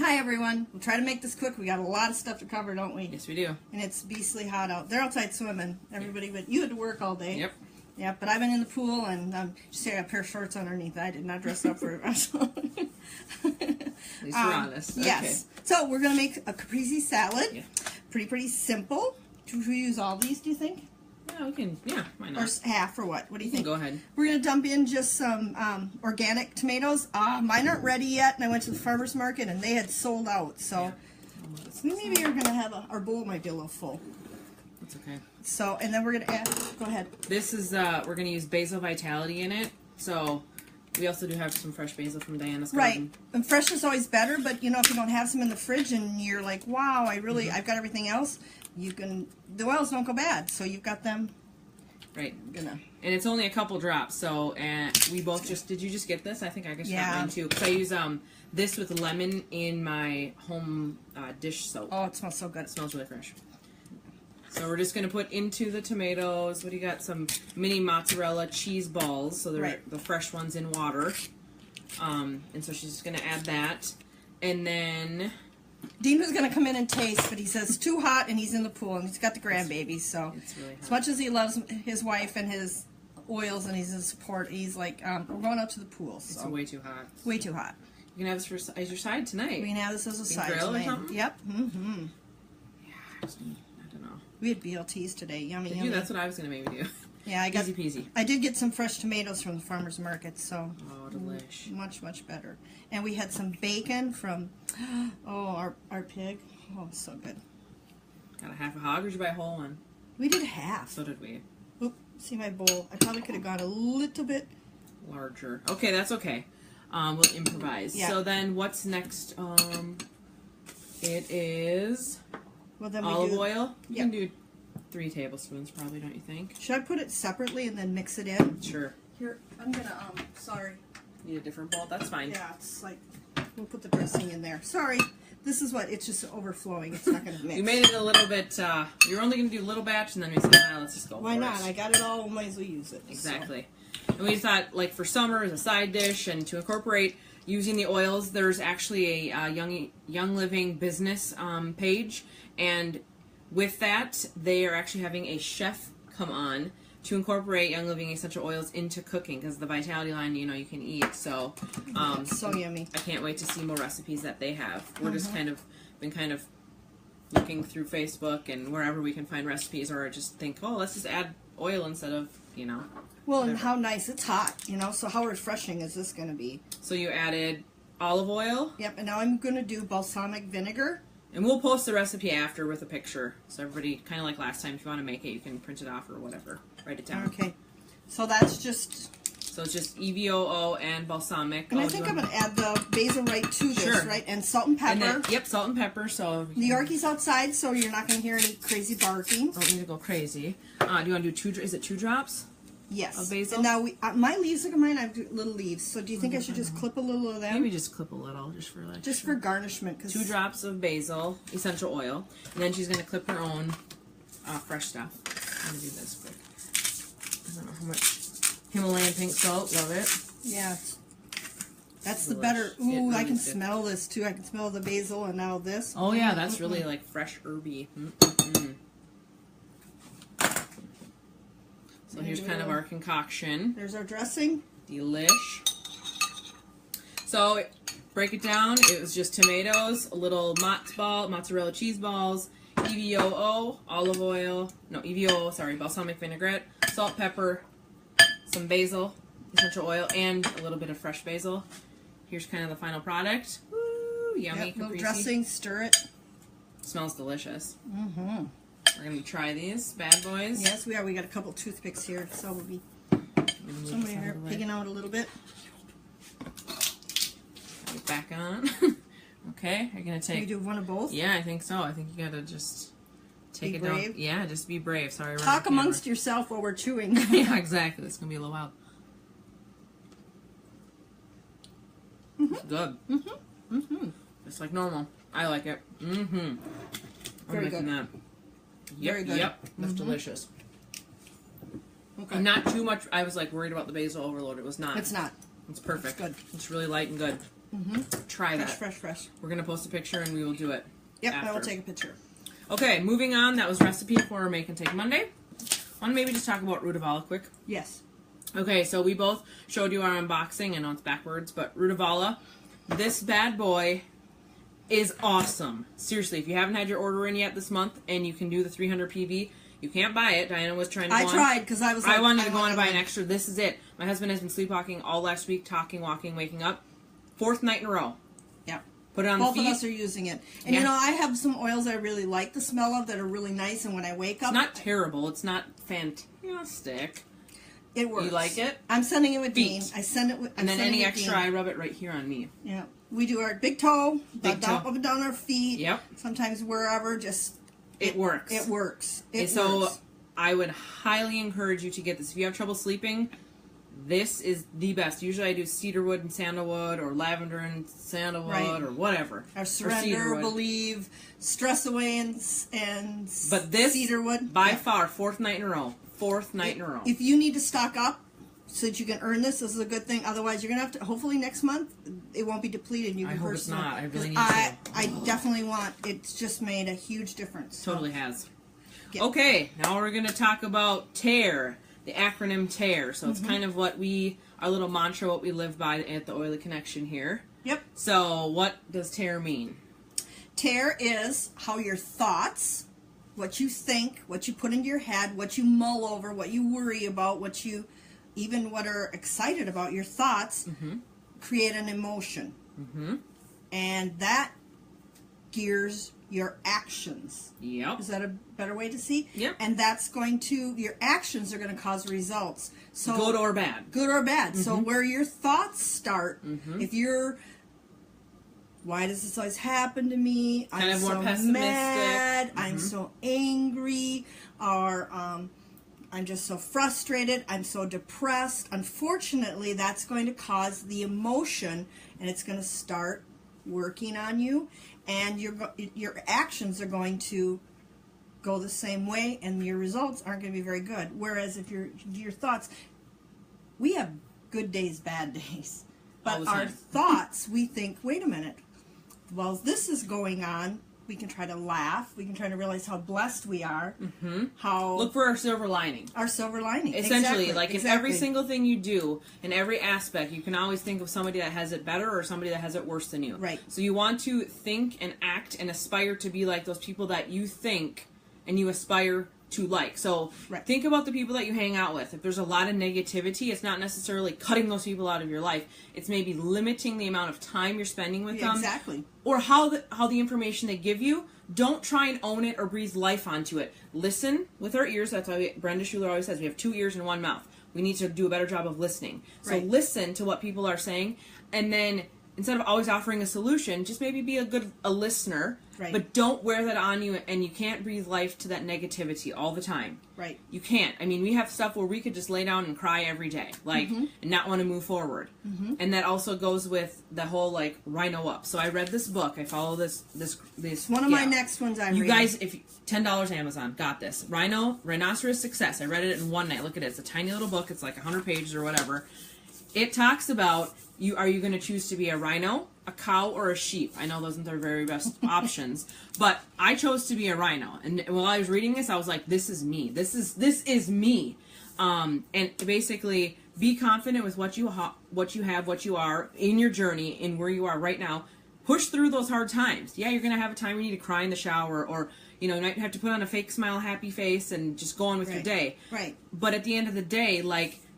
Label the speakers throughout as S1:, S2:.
S1: Hi everyone. We'll try to make this quick. We got a lot of stuff to cover, don't we?
S2: Yes, we do.
S1: And it's beastly hot out. They're outside swimming. Everybody, but you had to work all day.
S2: Yep.
S1: Yeah, but I've been in the pool and just had a pair of shorts underneath. I did not dress up for it.
S2: At least we're honest.
S1: Yes.
S2: Okay.
S1: So we're gonna make a caprese salad.
S2: Yeah.
S1: Pretty simple. Should we use all these? Do you think?
S2: Yeah, we can. Yeah, why
S1: Or
S2: not?
S1: half, or what? What do you think?
S2: Go ahead.
S1: We're going to dump in just some organic tomatoes. Mine aren't ready yet, and I went to the farmer's market, and they had sold out. So we maybe are going to have our bowl might be a little full.
S2: That's okay.
S1: So, and then we're going to add, go ahead.
S2: This is, we're going to use Basil Vitality in it. So we also do have some fresh basil from Diana's garden.
S1: Right. And fresh is always better, but, you know, if you don't have some in the fridge and you're like, wow, I've got everything else, you can, the oils don't go bad. So you've got them.
S2: Right. And it's only a couple drops, so, and we both just, did you just get this? I think I just got mine too. Because I use this with lemon in my home dish soap.
S1: Oh, it smells so good.
S2: It smells really fresh. So we're just going to put into the tomatoes, what do you got? Some mini mozzarella cheese balls, so they're the fresh ones in water. And so she's just going to add that. And then
S1: Dean was going to come in and taste, but he says it's too hot, and he's in the pool, and he's got the grandbabies, so
S2: it's really hot.
S1: As much as he loves his wife and his oils and he's in support, he's like, we're going out to the pool. So.
S2: It's way too hot.
S1: Way too hot.
S2: You can have this as your side tonight.
S1: We can have this as a side
S2: grill
S1: tonight.
S2: or something?
S1: Yep. Mm-hmm.
S2: Yeah, I don't know.
S1: We had BLTs today. Yummy,
S2: Did
S1: yummy.
S2: you? That's what I was going to maybe do.
S1: Yeah, I got.
S2: Easy peasy.
S1: I did get some fresh tomatoes from the farmer's market, so
S2: Oh, delish.
S1: much better. And we had some bacon from our pig. Oh, so good.
S2: Got a half a hog, or did you buy a whole one?
S1: We did half.
S2: So did we.
S1: Oop, see my bowl. I probably could have gone a little bit
S2: Larger. Okay, that's okay. We'll improvise.
S1: Yeah.
S2: So then, what's next? It is
S1: well, then
S2: olive
S1: we do,
S2: oil. You
S1: yeah.
S2: can do 3 tablespoons, probably, don't you think?
S1: Should I put it separately and then mix it in?
S2: Sure.
S1: Here, I'm gonna, sorry.
S2: Need a different bowl? That's fine.
S1: Yeah, it's like, we'll put the dressing in there. Sorry. This is what, it's just overflowing. It's not gonna mix.
S2: You made it a little bit, you're only going to do a little batch, and then we said, well, let's just go
S1: Why
S2: for
S1: not?
S2: it.
S1: I got it all, might as well use it.
S2: Exactly. And we thought, like, for summer as a side dish and to incorporate using the oils, there's actually a Young Living business page, and with that, they are actually having a chef come on to incorporate Young Living essential oils into cooking, because the Vitality line, you know, you can eat. So,
S1: so yummy.
S2: I can't wait to see more recipes that they have. We're just been looking through Facebook and wherever we can find recipes, or just think, oh, let's just add oil instead of, you know.
S1: Well,
S2: whatever.
S1: and how nice. It's hot, you know, so how refreshing is this going to be?
S2: So you added olive oil.
S1: Yep, and now I'm going to do balsamic vinegar.
S2: And we'll post the recipe after with a picture. So everybody, kind of like last time, if you want to make it, you can print it off or whatever. Write it down.
S1: Okay. So that's just...
S2: So it's just EVOO and balsamic.
S1: And I think I'm going to add the basil right to this, right? And salt and pepper.
S2: And then, yep, salt and pepper. So
S1: the Yorkie's outside, so you're not going to hear any crazy barking.
S2: Don't need to go crazy. Do you want to do is it 2 drops?
S1: Yes.
S2: Of basil?
S1: And now, my leaves, look at mine, I have little leaves. So do you think I should just clip a little of them?
S2: Maybe just clip a little, just for like...
S1: Just for garnishment.
S2: 2 drops of basil, essential oil. And then she's going to clip her own fresh stuff. I'm going to do this quick. I don't know how much Himalayan pink salt. Love it.
S1: Yeah. That's the
S2: Delish.
S1: better. Ooh,
S2: Really
S1: I can
S2: good.
S1: Smell this too. I can smell the basil and now this.
S2: Oh yeah, that's really like fresh herby. So here's kind of our concoction.
S1: There's our dressing.
S2: Delish. So break it down. It was just tomatoes, a little mozzarella cheese balls, EVOO, olive oil, no EVOO, sorry, balsamic vinaigrette, salt, pepper, some basil, essential oil, and a little bit of fresh basil. Here's kind of the final product. Woo, yummy,
S1: Yep, little
S2: Caprese.
S1: dressing. Stir it.
S2: Smells delicious.
S1: Mm-hmm.
S2: We're going to try these bad boys.
S1: Yes, we are. We got a couple toothpicks here, so we'll be somewhere here picking out a little bit.
S2: Put it back on. Okay, you're going to
S1: Can we
S2: take...
S1: do one of both?
S2: Yeah, I think so. I think you got to just take
S1: Be
S2: it
S1: brave?
S2: down. Yeah, just be brave. Sorry. we're
S1: Talk
S2: on camera.
S1: amongst yourself while we're chewing.
S2: Yeah, exactly. It's going to be a little wild. Good. Just like normal. I like it. I'm
S1: Very
S2: making
S1: good.
S2: that. Yep,
S1: Very good.
S2: yep. That's delicious.
S1: Okay.
S2: And not too much. I was like worried about the basil overload. It was not.
S1: It's not.
S2: It's perfect.
S1: It's good.
S2: It's really light and good. Try that.
S1: Fresh.
S2: We're going to post a picture and we will do it.
S1: Yep,
S2: after.
S1: I will take a picture.
S2: Okay, moving on. That was recipe for Make and Take Monday. I want to maybe just talk about Rutavala quick.
S1: Yes.
S2: Okay, so we both showed you our unboxing. I know it's backwards, but Rutavala, this bad boy is awesome. Seriously, if you haven't had your order in yet this month and you can do the 300 PV, you can't buy it. Diana was trying to
S1: I tried because I was like,
S2: I wanted to go on and buy an extra. This is it. My husband has been sleepwalking all last week, talking, walking, waking up. 4th night in a row.
S1: Yeah.
S2: Put it on
S1: Both
S2: the feet.
S1: of us are using it. And you know, I have some oils I really like the smell of that are really nice, and when I wake up...
S2: It's not terrible. It's not fantastic.
S1: It works.
S2: You like it?
S1: I'm sending it with
S2: Feet.
S1: Dean. I send it with...
S2: And then any extra, I rub it right here on me.
S1: Yeah. We do our big toe,
S2: Big toe.
S1: up and down our feet.
S2: Yep.
S1: Sometimes wherever, just...
S2: It works.
S1: It works.
S2: So I would highly encourage you to get this. If you have trouble sleeping, this is the best. Usually I do cedarwood and sandalwood, or lavender and sandalwood, or whatever.
S1: Our surrender, believe, stress away, and
S2: but this,
S1: cedarwood.
S2: By far, 4th night in a row. 4th night in a row.
S1: If you need to stock up so that you can earn this is a good thing. Otherwise, you're going to have to, hopefully next month, it won't be depleted. You can
S2: I hope it's not. I really need
S1: to. I definitely want, it's just made a huge difference.
S2: Totally has. Okay, now we're going to talk about TARE, the acronym TARE. So it's kind of what our little mantra, what we live by at the Oily Connection here.
S1: Yep.
S2: So what does TARE mean?
S1: TARE is how your thoughts, what you think, what you put into your head, what you mull over, what you worry about, even what are excited about, your thoughts create an emotion. And that gears your actions.
S2: Yep.
S1: Is that a better way to see?
S2: Yep.
S1: And that's your actions are going to cause results. So
S2: good or bad.
S1: Good or bad. So where your thoughts start, if you're, why does this always happen to me? I'm so mad. I'm so angry. Or I'm just so frustrated. I'm so depressed. Unfortunately, that's going to cause the emotion, and it's going to start working on you, and your actions are going to go the same way, and your results aren't going to be very good. Whereas if your thoughts, we have good days, bad days, but our thoughts, we think, wait a minute, while this is going on, we can try to laugh. We can try to realize how blessed we are. How
S2: look for our silver lining.
S1: Our silver lining.
S2: Essentially, if every single thing you do, in every aspect, you can always think of somebody that has it better or somebody that has it worse than you.
S1: Right.
S2: So you want to think and act and aspire to be like those people that you think and you aspire to like. So think about the people that you hang out with. If there's a lot of negativity, it's not necessarily cutting those people out of your life. It's maybe limiting the amount of time you're spending with them.
S1: Exactly.
S2: Or how the information they give you, don't try and own it or breathe life onto it. Listen with our ears. That's why Brenda Schuler always says we have 2 ears and 1 mouth. We need to do a better job of listening. So listen to what people are saying, and then instead of always offering a solution, just maybe be a listener. But don't wear that on you, and you can't breathe life to that negativity all the time.
S1: Right.
S2: You can't. I mean, we have stuff where we could just lay down and cry every day, and not want to move forward. And that also goes with the whole, Rhino Up. So I read this book. I follow this
S1: one of my next ones I'm reading.
S2: You guys, if $10 Amazon, got this. Rhinoceros Success. I read it in one night. Look at it. It's a tiny little book. It's like 100 pages or whatever. It talks about, are you going to choose to be a rhino, a cow, or a sheep? I know those aren't their very best options, but I chose to be a rhino. And while I was reading this, I was like, this is me. This is me. And basically, be confident with what you have, what you are in your journey, in where you are right now. Push through those hard times. Yeah, you're going to have a time where you need to cry in the shower, or you might have to put on a fake smile, happy face, and just go on with your day.
S1: Right.
S2: But at the end of the day,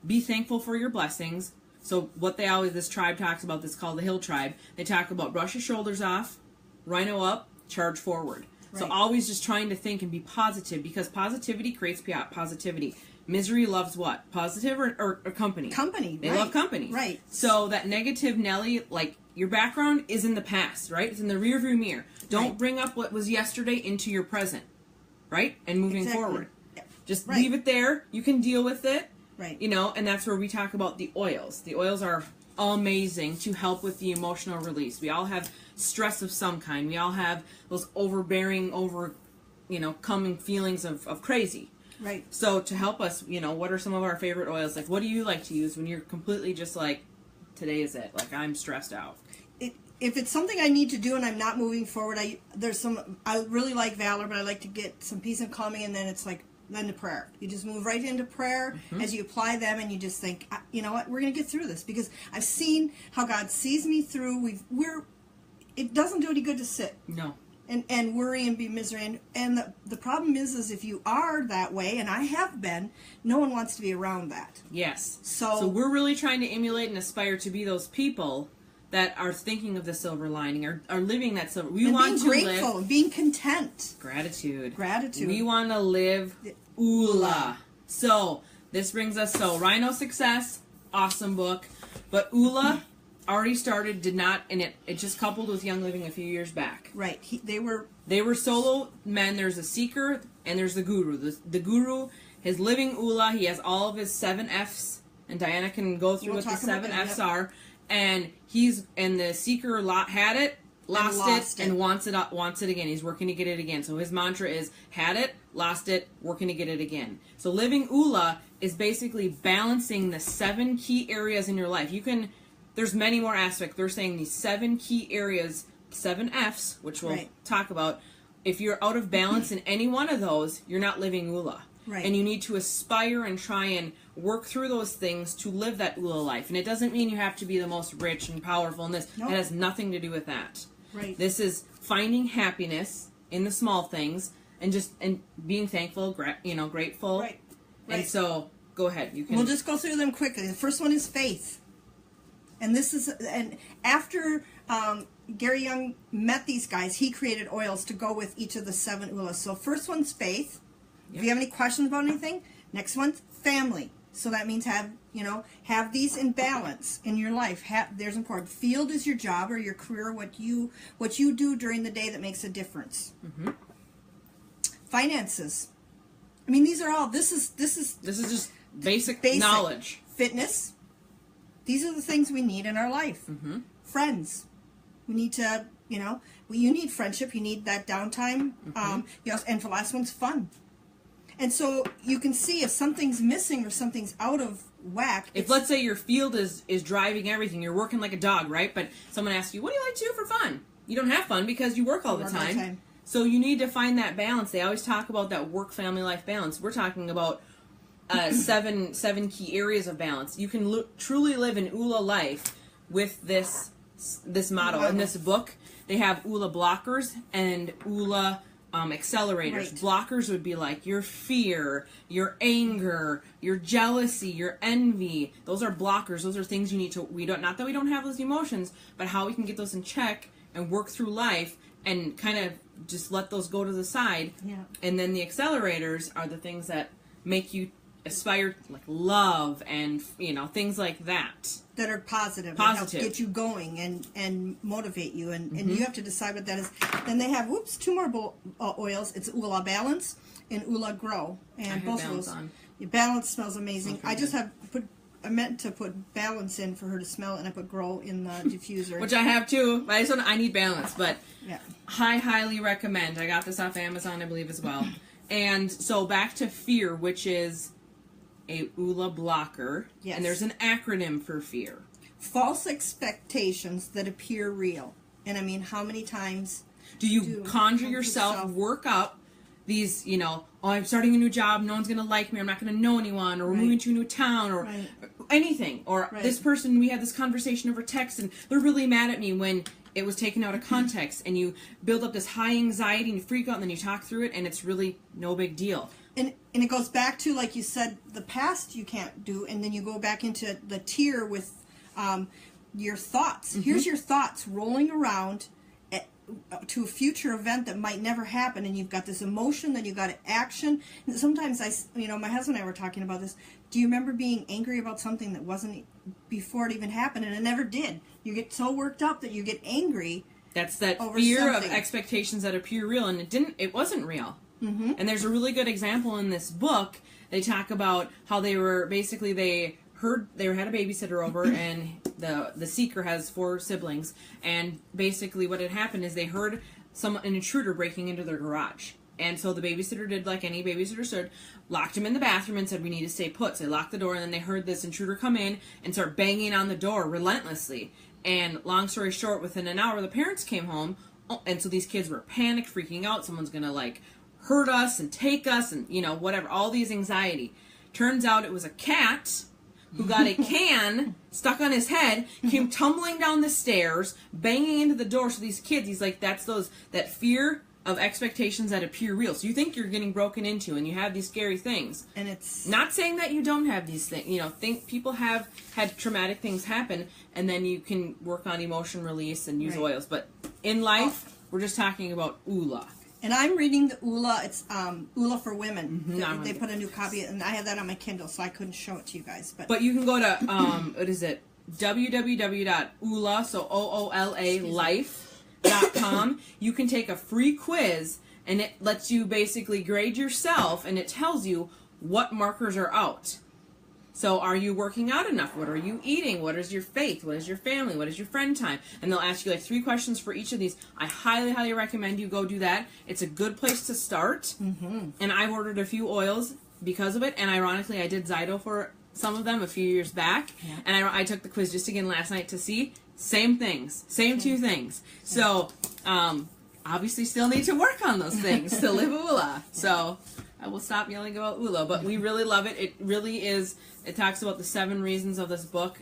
S2: be thankful for your blessings. So this tribe talks about, this called the Hill Tribe. They talk about brush your shoulders off, rhino up, charge forward. Right. So always just trying to think and be positive, because positivity creates positivity. Misery loves what? Positive or company?
S1: Company.
S2: They love company.
S1: Right.
S2: So that negative Nelly, your background is in the past, right? It's in the rearview mirror. Don't bring up what was yesterday into your present, right? And moving forward. Yep. Just leave it there. You can deal with it.
S1: Right.
S2: And that's where we talk about the oils. The oils are amazing to help with the emotional release. We all have stress of some kind. We all have those coming feelings of crazy.
S1: Right.
S2: So to help us, what are some of our favorite oils? What do you like to use when you're completely just today is it? I'm stressed out.
S1: if it's something I need to do and I'm not moving forward, I really like valor, but I like to get some peace and calming, and then it's like, then to prayer. You just move right into prayer as you apply them, and you just think, you know what, we're going to get through this, because I've seen how God sees me through. It doesn't do any good to sit.
S2: No.
S1: And worry and be misery. And the problem is if you are that way, and I have been, no one wants to be around that.
S2: Yes.
S1: So
S2: we're really trying to emulate and aspire to be those people that are thinking of the silver lining, are living that silver. We want to live. Being
S1: grateful, being content.
S2: Gratitude.
S1: We
S2: want to live Oola. So this brings us, Rhino Success, awesome book. But Oola already started, did not, and it just coupled with Young Living a few years back.
S1: Right. They were
S2: solo men. There's a seeker and there's the guru. The guru, his living Oola, he has all of his 7 F's, and Diana can go through what the 7 F's are. And the seeker had it, lost it, and wants it again. He's working to get it again. So his mantra is had it, lost it, working to get it again. So living Oola is basically balancing the 7 key areas in your life. There's many more aspects. They're saying these 7 key areas, 7 F's, which we'll talk about. If you're out of balance in any one of those, you're not living Oola.
S1: Right.
S2: And you need to aspire and try and work through those things to live that Oola life. And it doesn't mean you have to be the most rich and powerful in this. Nope. It has nothing to do with that.
S1: Right.
S2: This is finding happiness in the small things and being thankful, grateful.
S1: Right.
S2: And so, go ahead.
S1: We'll just go through them quickly. The first one is faith. And after Gary Young met these guys, he created oils to go with each of the 7 Oolas. So first one's faith. If you have any questions about anything, next one's family. So that means have these in balance in your life. There's important. Field is your job or your career, what you do during the day that makes a difference. Mm-hmm. Finances. I mean, these are all. This is
S2: just basic knowledge.
S1: Fitness. These are the things we need in our life.
S2: Mm-hmm.
S1: Friends. We need to, you need friendship. You need that downtime.
S2: Mm-hmm.
S1: And the last one's fun. And so you can see if something's missing or something's out of whack.
S2: If let's say your field is driving everything, you're working like a dog, right? But someone asks you, what do you like to do for fun? You don't have fun because you work all the time. So you need to find that balance. They always talk about that work-family life balance. We're talking about 7 key areas of balance. You can truly live an Oola life with this motto. In this book, they have Oola blockers and Oola accelerators.
S1: Right.
S2: Blockers would be like your fear, your anger, your jealousy, your envy. Those are blockers. Those are things you need to. Not that we don't have those emotions, but how we can get those in check and work through life and kind of just let those go to the side.
S1: Yeah.
S2: And then the accelerators are the things that make you aspire, like love and things like that.
S1: That are positive. That help get you going and motivate you. And you have to decide what that is. Then they have, 2 more oils. It's Oola Balance and Oola Grow. And both of those. Balance smells amazing. Okay. I meant to put Balance in for her to smell it, and I put Grow in the diffuser.
S2: Which I have too. I need Balance, but yeah. Highly recommend. I got this off Amazon, I believe, as well. And so back to fear, which is a Oola blocker.
S1: Yes.
S2: And there's an acronym for fear.
S1: False expectations that appear real. And I mean, how many times
S2: do you conjure yourself, work up these, I'm starting a new job, no one's going to like me, I'm not going to know anyone, or we're moving to a new town, or anything. Or this person, we had this conversation over text, and they're really mad at me when it was taken out of context, and you build up this high anxiety, and you freak out, and then you talk through it, and it's really no big deal.
S1: And it goes back to, like you said, the past you can't do, and then you go back into the tier with your thoughts. Mm-hmm. Here's your thoughts rolling around to a future event that might never happen, and you've got this emotion, then you've got action. And sometimes my husband and I were talking about this. Do you remember being angry about something that wasn't before it even happened, and it never did? You get so worked up that you get angry.
S2: That's that fear of expectations that appear real, and it wasn't real. Mm-hmm. And there's a really good example in this book. They talk about how they had a babysitter over, and the seeker has 4 siblings, and basically what had happened is they heard an intruder breaking into their garage. And so the babysitter did like any babysitter should, locked him in the bathroom and said, we need to stay put. So they locked the door, and then they heard this intruder come in and start banging on the door relentlessly. And long story short, within an hour, the parents came home, and so these kids were panicked, freaking out. Someone's gonna like hurt us and take us, and you know, whatever. All these anxiety. Turns out it was a cat who got a can stuck on his head, came tumbling down the stairs, banging into the door. So these kids, he's like, that's that fear of expectations that appear real. So you think you're getting broken into, and you have these scary things. And it's not saying that you don't have these things. You know, think people have had traumatic things happen, and then you can work on emotion release and use oils. But in life, we're just talking about Oola.
S1: And I'm reading the Oola. It's Oola for Women. They put a new copy, and I have that on my Kindle, so I couldn't show it to you guys. But
S2: you can go to what is it? www.oola, so OOLA life.com. You can take a free quiz, and it lets you basically grade yourself, and it tells you what markers are out. So are you working out enough? What are you eating? What is your faith? What is your family? What is your friend time? And they'll ask you like 3 questions for each of these. I highly, highly recommend you go do that. It's a good place to start. And I've ordered a few oils because of it. And ironically, I did Zyto for some of them a few years back. And I took the quiz just again last night to see. Same things. Same 2 things. So obviously still need to work on those things to live Oola. So I will stop yelling about Oola, but we really love it. It really is. It talks about the 7 reasons of this book.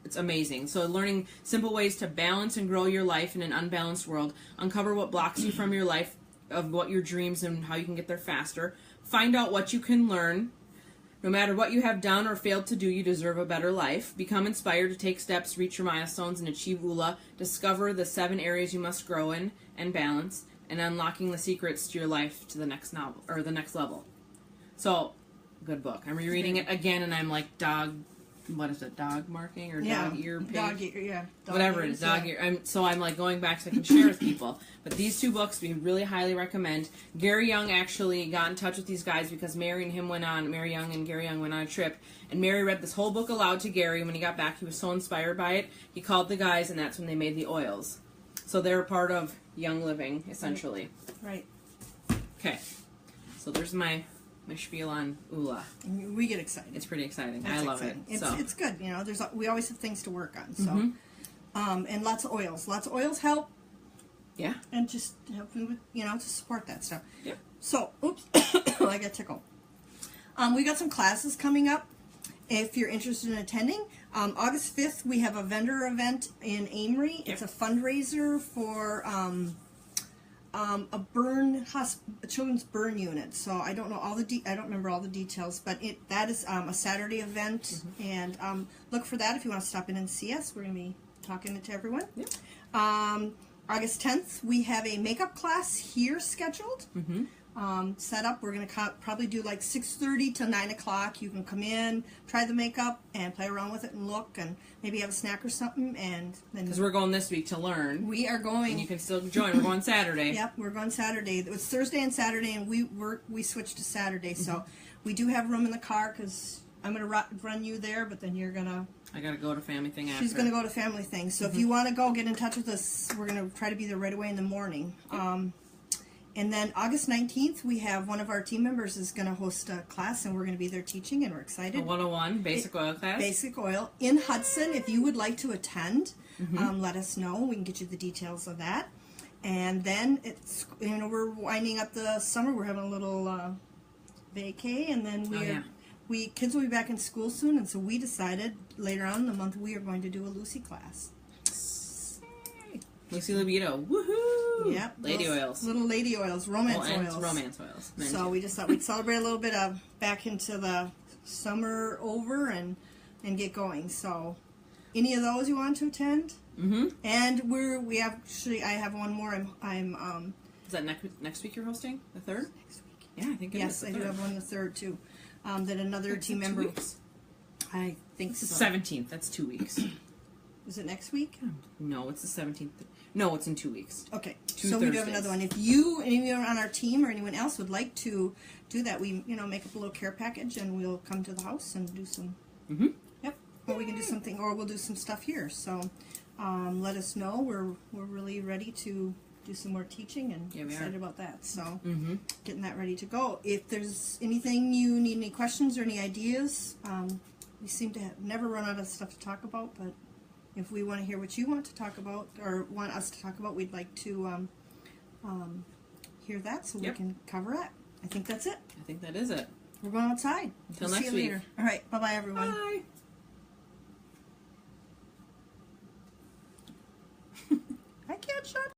S2: It's amazing. So learning simple ways to balance and grow your life in an unbalanced world. Uncover what blocks you from your life, of what your dreams and how you can get there faster. Find out what you can learn. No matter what you have done or failed to do, you deserve a better life. Become inspired to take steps, reach your milestones, and achieve Oola. Discover the 7 areas you must grow in and balance, and unlocking the secrets to your life to the next novel or the next level. So, good book. I'm rereading it again, and I'm like dog marking or dog ear pig?
S1: Dog ear,
S2: whatever it is, dog ear. So I'm like going back so I can share with people. But these 2 books we really highly recommend. Gary Young actually got in touch with these guys because Mary Young and Gary Young went on a trip, and Mary read this whole book aloud to Gary. When he got back, he was so inspired by it. He called the guys, and that's when they made the oils. So they're a part of Young Living, essentially.
S1: Right.
S2: Okay. So there's my spiel on Oola.
S1: We get excited.
S2: It's pretty exciting. I love it.
S1: It's good. You know, we always have things to work on. So, and lots of oils. Lots of oils help.
S2: Yeah.
S1: And just help me with, to support that stuff.
S2: Yep.
S1: So, oops, I got tickled. We got some classes coming up. If you're interested in attending, August 5th we have a vendor event in Amory. It's a fundraiser for a children's burn unit. So I don't know I don't remember all the details, but that is a Saturday event, and look for that if you want to stop in and see us. We're going to be talking to everyone. Yep. August 10th we have a makeup class here scheduled. Set up. We're going to probably do like 6:30 to 9 o'clock. You can come in, try the makeup, and play around with it and look, and maybe have a snack or something. And then
S2: because we're going this week to learn,
S1: we are going.
S2: And you can still join. We're going Saturday.
S1: Yep, we're going Saturday. It was Thursday and Saturday, and we switched to Saturday. So we do have room in the car because I'm going to run you there, but then you're going to.
S2: I got to go to family thing after.
S1: She's going to go to family thing. So if you want to go, get in touch with us. We're going to try to be there right away in the morning. And then August 19th, we have one of our team members is going to host a class, and we're going to be there teaching, and we're excited.
S2: A 101 basic oil class?
S1: Basic oil. In Hudson, if you would like to attend, let us know. We can get you the details of that. And then, we're winding up the summer. We're having a little vacay, and then kids will be back in school soon, and so we decided later on in the month we are going to do a Lucy class.
S2: Lucy Libido, woohoo!
S1: Yep,
S2: lady oils,
S1: little lady oils, romance oils.
S2: Romance oils.
S1: So we just thought we'd celebrate a little bit of back into the summer over and get going. So, any of those you want to attend? And I have one more. I'm
S2: Is that next week you're hosting the 3rd?
S1: Next week.
S2: Yeah, I think it is.
S1: Yes, I do have one the 3rd too. That another team member.
S2: 2 weeks.
S1: I think so.
S2: 17th. That's 2 weeks.
S1: Is it next week?
S2: No, it's the 17th. No, it's in 2 weeks.
S1: Okay,
S2: 2
S1: so
S2: Thursdays.
S1: we do have another one. If you, anyone on our team or anyone else would like to do that, we make up a little care package and we'll come to the house and do some. Yep. Or we can do something, or we'll do some stuff here. So, let us know. We're really ready to do some more teaching and excited about that. So, getting that ready to go. If there's anything you need, any questions or any ideas, we seem to have never run out of stuff to talk about, but If we want to hear what you want to talk about, or want us to talk about, we'd like to hear that so we can cover it. I think that's it.
S2: I think that is it.
S1: We're going outside.
S2: Until
S1: See
S2: next
S1: you
S2: week.
S1: later. All right. Bye-bye, everyone.
S2: Bye.
S1: I can't shut